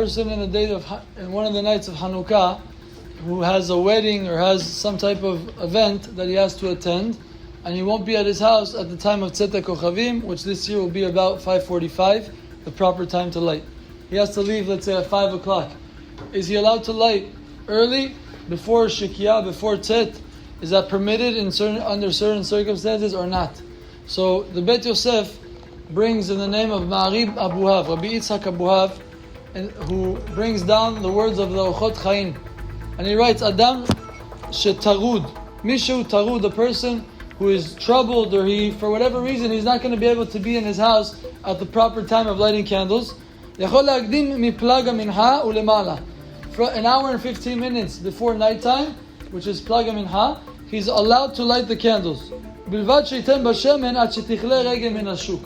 person in one of the nights of Hanukkah who has a wedding or has some type of event that he has to attend, and he won't be at his house at the time of Tzet Kochavim, which this year will be about 5:45, the proper time to light. He has to leave, let's say, at 5 o'clock. Is he allowed to light early, before Shekiah, before Tzet? Is that permitted under certain circumstances or not? So the Bet Yosef brings in the name of Ma'arib Abuhav, Rabbi Yitzhak Abuhav, who brings down the words of the Orchot Chaim. And he writes, Adam shetarud, Mishu tarud, the person who is troubled, or he, for whatever reason, he's not going to be able to be in his house at the proper time of lighting candles. Yachol la'akdim miplaga minha ulemala. For an hour and 15 minutes before nighttime, which is plaga minha, he's allowed to light the candles. Bilvad sheitem bashemen ad shetichle regem min hashuk.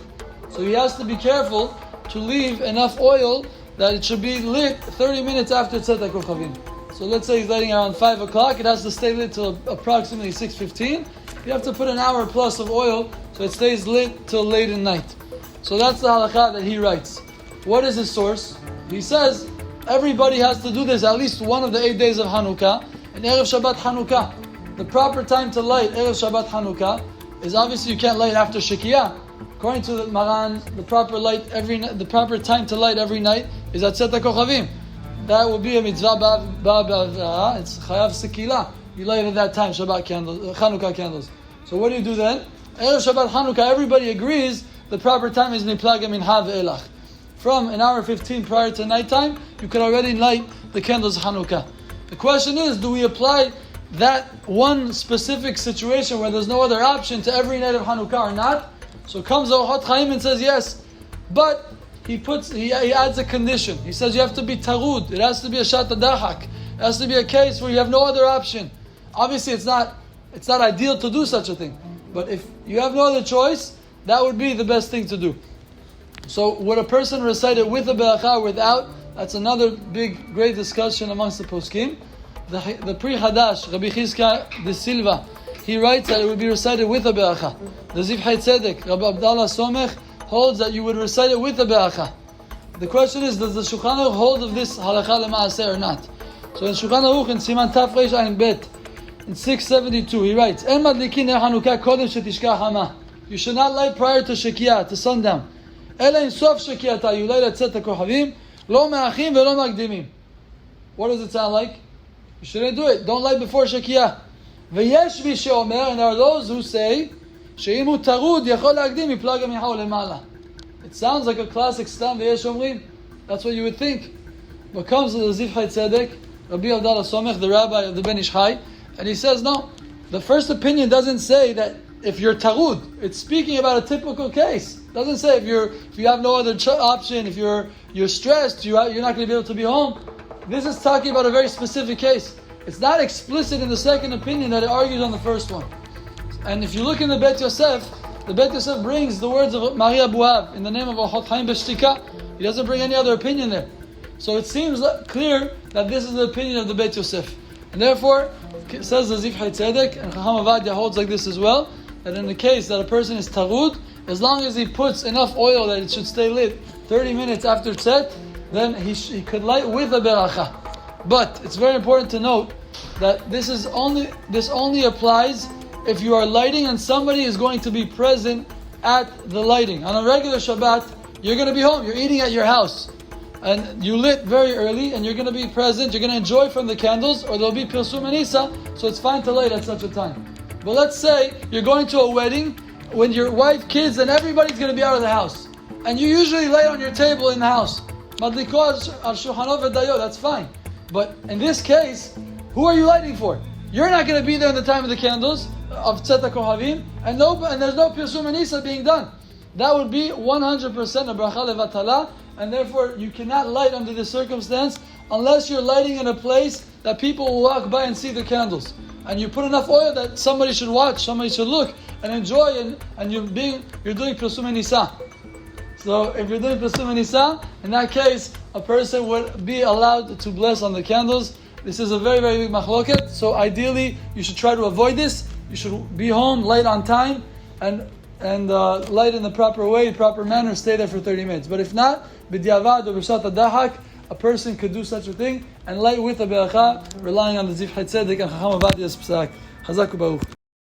So he has to be careful to leave enough oil that it should be lit 30 minutes after Tzet Kochavim. So let's say he's lighting around 5 o'clock, it has to stay lit till approximately 6:15. You have to put an hour plus of oil so it stays lit till late at night. So that's the halakha that he writes. What is his source? He says everybody has to do this at least one of the 8 days of Hanukkah, and Erev Shabbat Hanukkah. The proper time to light Erev Shabbat Hanukkah is obviously you can't light after Shekiah. According to the Maran, the proper time to light every night is at Tzet Kochavim. That will be a mitzvah ba'avara. It's chayav sekila. You light at that time Shabbat candles, Hanukkah candles. So what do you do then? Erev Shabbat Hanukkah, everybody agrees the proper time is miplaga minha ve'elach. From an hour 15 prior to nighttime, you can already light the candles of Hanukkah. The question is, do we apply that one specific situation where there's no other option to every night of Hanukkah or not? So comes the Orchot Chaim and says yes, but he adds a condition. He says you have to be tarud. It has to be a shat dahak. It has to be a case where you have no other option. Obviously, it's not ideal to do such a thing, but if you have no other choice, that would be the best thing to do. So would a person recite it with a beracha or without? That's another big, great discussion amongst the poskim. The Pri Hadash, Rabbi Chizka de Silva, he writes that it would be recited with a beracha. The Zivchei Tzedek, Rabbi Abdallah Somech, holds that you would recite it with a beracha. The question is, does the Shulchan Aruch hold of this halacha lema'aseh or not? So in Shulchan Aruch, in Siman Taf Reish Ayin Bet, in 672, he writes, En madlikin ner Hanukkah kodem shetishkach hama. You should not light prior to Shekiah, to sundown. Ela in sof Shekiyata, you light at Tzet Kochavim, lo me'achim ve'lo makdimim. What does it sound like? You shouldn't do it. Don't light before Shekiah. Ve'yesh vi she'omer, and there are those who say, she'im hu tarud yachol la'akdim miplaga minha u'lemala. It sounds like a classic stam ve'yesh omrim. That's what you would think. But comes the Zivchei Tzedek, Rabbi Abdallah Somech, the rabbi of the Ben Ish Chai, and he says, no, the first opinion doesn't say that if you're tarud, it's speaking about a typical case. It doesn't say if you have no other option, if you're stressed, you're not going to be able to be home. This is talking about a very specific case. It's not explicit in the second opinion that it argues on the first one. And if you look in the Bet Yosef brings the words of Ma'arib Abuhav in the name of Orchot Chaim B'Shtika. He doesn't bring any other opinion there. So it seems clear that this is the opinion of the Bet Yosef. And therefore, it says the Zivchei Tzedek, and Chacham Avadia holds like this as well, that in the case that a person is tarud, as long as he puts enough oil that it should stay lit 30 minutes after Tzet, then he could light with a beracha. But it's very important to note that this only applies if you are lighting and somebody is going to be present at the lighting. On a regular Shabbat, you're going to be home, you're eating at your house, and you lit very early, and you're going to be present, you're going to enjoy from the candles, or there'll be Pirsum and Isa, so it's fine to light at such a time. But let's say you're going to a wedding when your wife, kids, and everybody's going to be out of the house, and you usually light on your table in the house. That's fine. But in this case, who are you lighting for? You're not going to be there in the time of the candles of Tzet Kochavim, and there's no Pirsum and Isa being done. That would be 100% a bracha levatala, and therefore you cannot light under this circumstance unless you're lighting in a place that people will walk by and see the candles. And you put enough oil that somebody should watch, somebody should look and enjoy, and you're doing Pirsum and Isa. So if you're doing Pirsum and Isa, in that case, a person would be allowed to bless on the candles. This is a very, very big machloket. So ideally, you should try to avoid this. You should be home, light on time, and light in the proper way, proper manner, stay there for 30 minutes. But if not, b'diavad or b'shat dahak, a person could do such a thing and light with a beracha, relying on the Zivchei Tzedek and Chacham Avadia's Psak. Chazak u'Baruch.